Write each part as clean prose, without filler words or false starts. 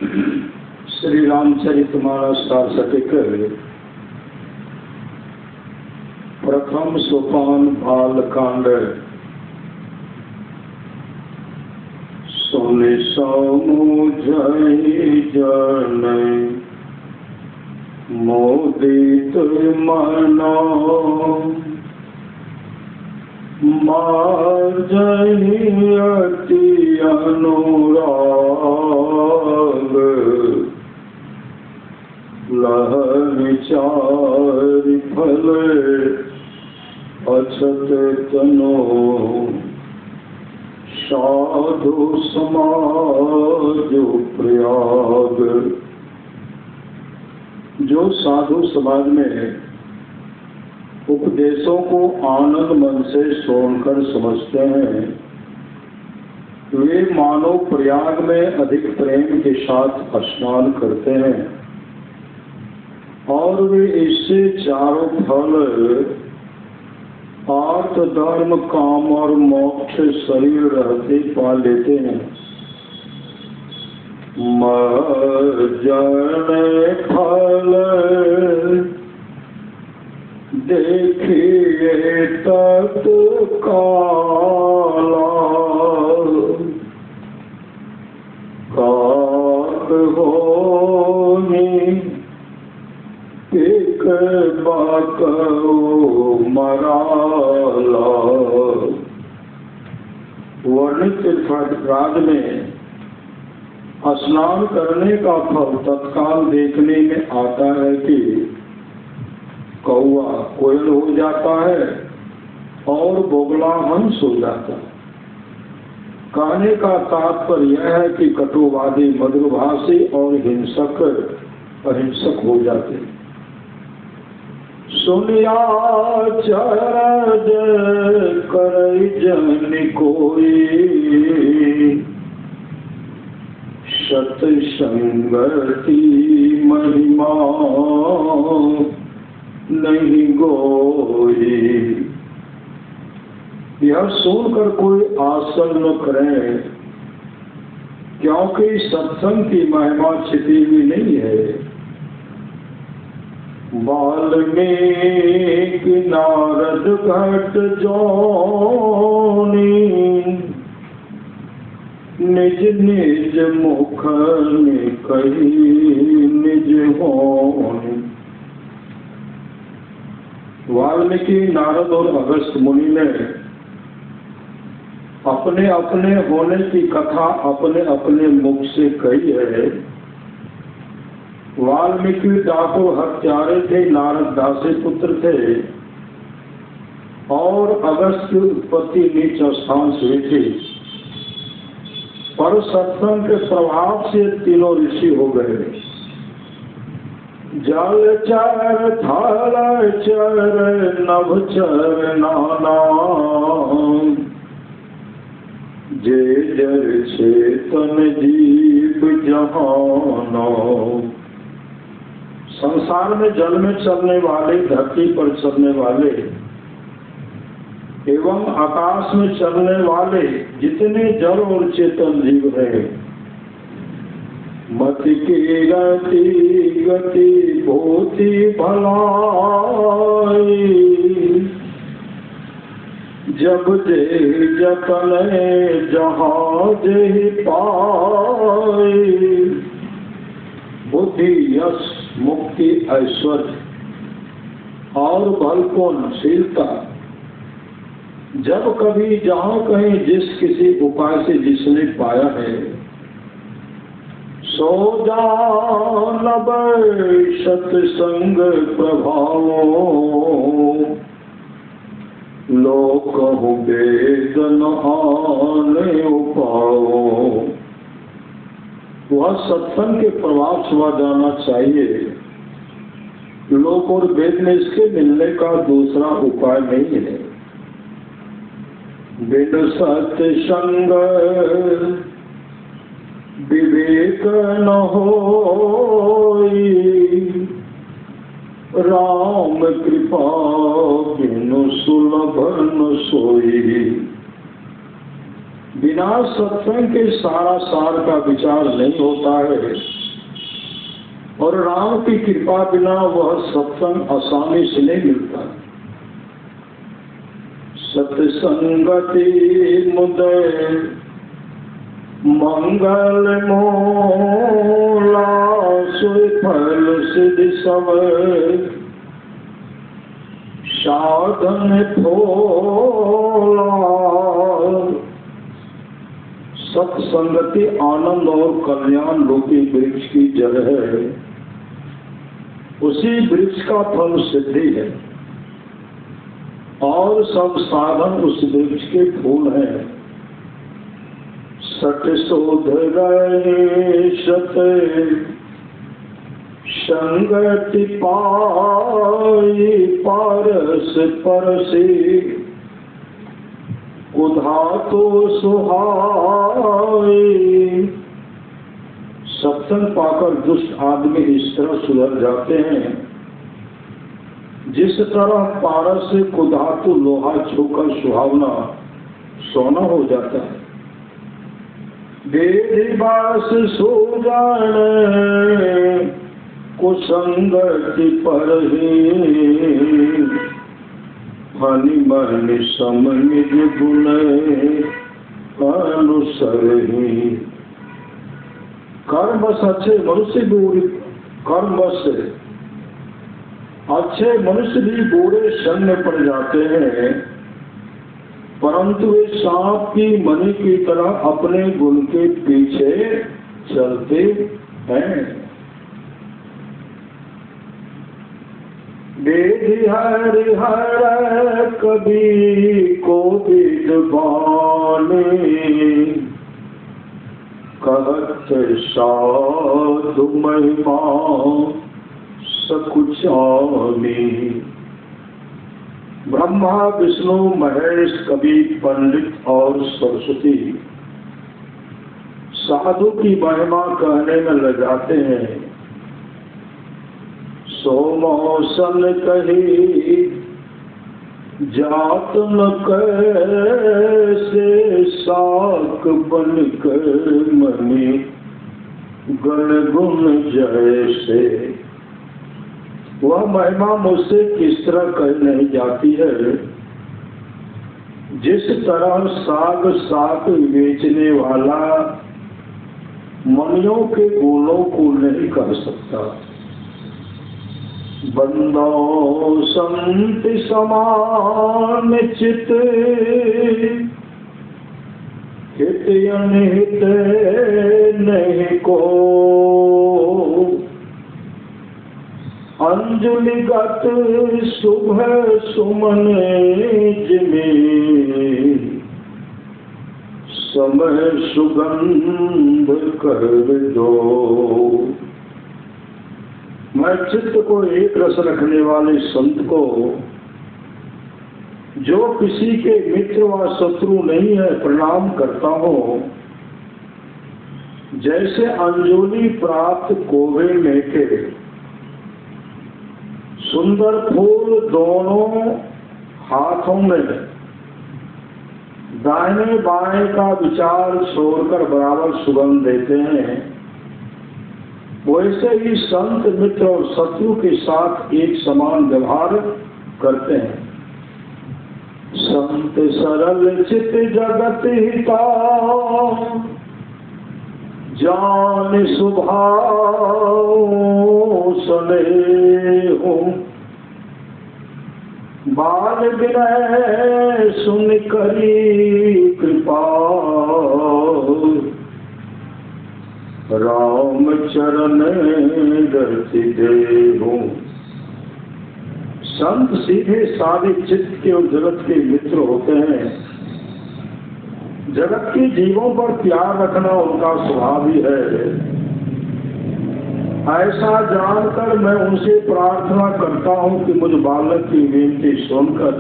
श्री रामचरितमानस सारसटिक प्रथम सोपान बालकांड। सोने समुझई जन मोदित मनो माजहि अति अनुराग लह विचार फल अछत तनो साधु समाज प्रयाग। जो साधु समाज में उपदेशों को आनंद मन से सुनकर समझते हैं, वे मानव प्रयाग में अधिक प्रेम के साथ स्नान करते हैं और वे इससे चारों फल अर्थ धर्म काम और मोक्ष शरीर रहते पा लेते हैं। मर्जन फल देखिए तत्काला काक होनी एक बाकओ मराला। वर्णित राज में स्नान करने का फल तत्काल देखने में आता है कि कौआ कोयल हो जाता है और बोगला हंस हो जाता है। कहने का तात्पर्य यह है कि कटुवादी मधुरभाषी और हिंसक अहिंसक हो जाते। सुनिया चरज करई जन कोई सत्संगति महिमा नहीं गोई। यह सुनकर कोई आसन न करे, क्योंकि सत्संग की महिमा छिपी हुई नहीं है। वाल्मीकि नारद घट जोनी निज निज मुख में कही निज होनी। वाल्मीकि नारद और अगस्त मुनि ने अपने अपने होने की कथा अपने अपने मुख से कही है। वाल्मीकि डाकुर हत्यारे थे, नारद दासी पुत्र थे और अगस्त की उत्पत्ति नीच स्थान से थी। पर सत्संग के प्रभाव से तीनों ऋषि हो गए। जल चर थल चर नभ चर नाना जे जर चेतन जीव जहाना। संसार में जल में चलने वाले, धरती पर चलने वाले एवं आकाश में चलने वाले जितने जल और चेतन जीव हैं, मति की गति गति भूति भलाई जब जे जतन जहाँ जे पाई। बुद्धि यश मुक्ति ऐश्वर्य और बलपूर्णशीलता जब कभी जहाँ कहीं जिस किसी उपाय से जिसने पाया है, सो जानब सत्संग प्रभाव लोक वेदन आने उपाओ। वह सत्संग के प्रभाव से जाना चाहिए। लोक और वेद में इसके मिलने का दूसरा उपाय नहीं है। बिन सत्संग विवेक न होई, राम कृपा बिनु सुलभ न सोई। बिना सत्संग के सारा सार का विचार नहीं होता है, और राम की कृपा बिना वह सत्संग आसानी से नहीं मिलता। सत्संगति मुदय मंगल मोला, सोई फल सिद्धि सब साधन फोला। सत्संगति आनंद और कल्याण रूपी वृक्ष की जड़ है, उसी वृक्ष का फल सिद्धि है, और सब साधन उस वृक्ष के फूल हैं। सट शोध गए सत संगति पाई, पारस परसी उधा तो सुहाई। सत्संग पाकर दुष्ट आदमी इस तरह सुधर जाते हैं जिस तरह पारस से कुधातु लोहा छूकर सुहावना सोना हो जाता है। वेदिवास सो जाने कुसंगति पर ही, मनि मन सम निज गुण अनुसर ही। कर्मवश अच्छे मनुष्य भी कर्मवश अच्छे मनुष्य भी बुरे संग में पड़ जाते हैं, परंतु वे सांप की मणि की तरह अपने गुण के पीछे चलते हैं। वेद हरि हर कभी को विद्वानी, कहत साधु महिमा सकुचानी। ब्रह्मा विष्णु महेश कवि पंडित और सरस्वती साधु की महिमा कहने में लग जाते हैं। सोमोसन कही जात न कैसे, साक बन कर मनी गण गुण जैसे। वह महिमा मुझसे किस तरह कही नहीं जाती है, जिस तरह साग साग बेचने वाला मनियों के गुणों को नहीं कर सकता। बंदो संत समान चित, हित अनहित नहीं को। अंजलिगत शुभ सुमन जिमे, समय सुगंध कर दो। मैं चित्त को एक रस रखने वाले संत को, जो किसी के मित्र व शत्रु नहीं है, प्रणाम करता हूँ। जैसे अंजलि प्राप्त कोवे में के सुंदर फूल दोनों हाथों में दाहिने बाएं का विचार छोड़कर बराबर सुगंध देते हैं, वैसे ही संत मित्र और शत्रु के साथ एक समान व्यवहार करते हैं। संत सरल चित जगत हिता, जान सुभाव स्नेह। बाल विनय सुन करी कृपा, राम चरण रति देहु। संत सीधे साधे चित्त के और जगत के मित्र होते हैं। जगत के जीवों पर प्यार रखना उनका स्वभाव ही है। ऐसा जानकर मैं उनसे प्रार्थना करता हूँ कि मुझ बालक की विनती सुनकर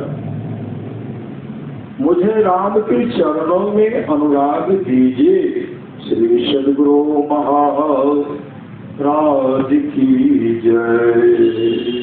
मुझे राम के चरणों में अनुराग दीजिए। श्री सद्गुरु महाराज की जय।